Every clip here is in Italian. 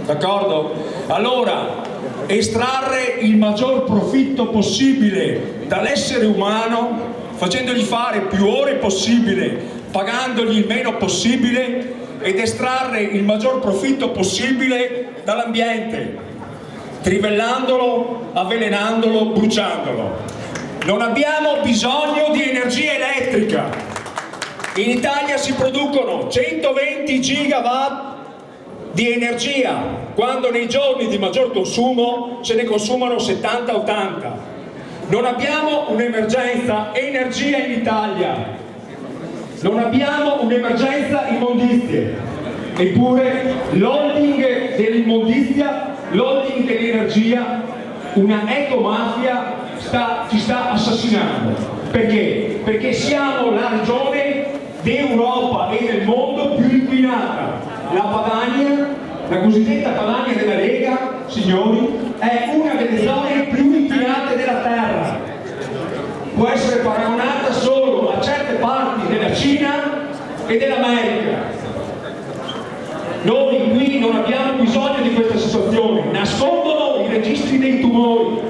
d'accordo? Allora, estrarre il maggior profitto possibile dall'essere umano, facendogli fare più ore possibile, pagandogli il meno possibile, ed estrarre il maggior profitto possibile dall'ambiente, trivellandolo, avvelenandolo, bruciandolo. Non abbiamo bisogno di energia elettrica. In Italia si producono 120 gigawatt di energia, quando nei giorni di maggior consumo se ne consumano 70-80. Non abbiamo un'emergenza energia in Italia, non abbiamo un'emergenza immondizie, eppure l'holding dell'immondizia, l'holding dell'energia, una ecomafia ci sta assassinando. Perché? Perché siamo la regione d'Europa e del mondo più inquinata. La Padania, la cosiddetta Padania della Lega, signori, è una delle zone più inquinate della terra. Può essere paragonata solo a certe parti della Cina e dell'America. Noi qui non abbiamo bisogno di questa situazione. Nascondono i registri dei tumori,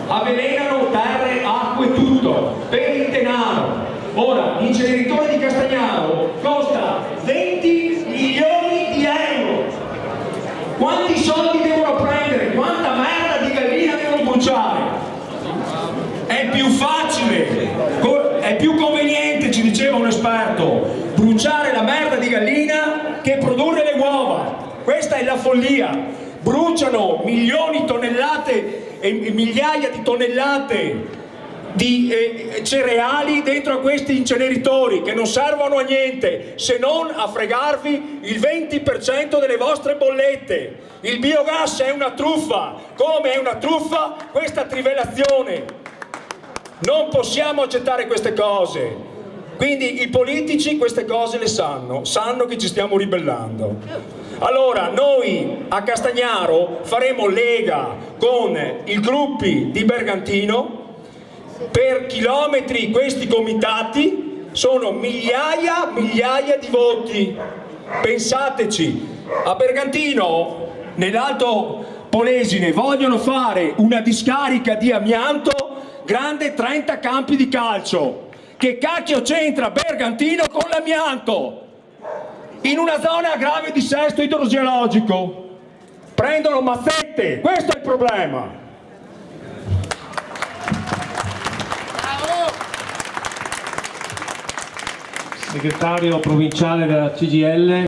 avvelenano terre, acque e tutto per il denaro. Ora, l'inceneritore di Castagnaro costa 20 milioni di euro. Quanti soldi devono prendere? Quanta merda di gallina devono bruciare? È più facile, è più conveniente, ci diceva un esperto, bruciare la merda di gallina che produrre le uova. Questa è la follia. Bruciano milioni di tonnellate e migliaia di tonnellate di cereali dentro a questi inceneritori che non servono a niente se non a fregarvi il 20% delle vostre bollette. Il biogas è una truffa, come è una truffa questa trivellazione. Non possiamo accettare queste cose. Quindi i politici queste cose le sanno che ci stiamo ribellando. Allora noi a Castagnaro faremo lega con i gruppi di Bergantino. Per chilometri questi comitati sono migliaia di voti. Pensateci, a Bergantino, nell'Alto Polesine, vogliono fare una discarica di amianto grande 30 campi di calcio. Che cacchio c'entra Bergantino con l'amianto? In una zona a grave dissesto idrogeologico. Prendono mazzette, questo è il problema. Segretario provinciale della CGIL.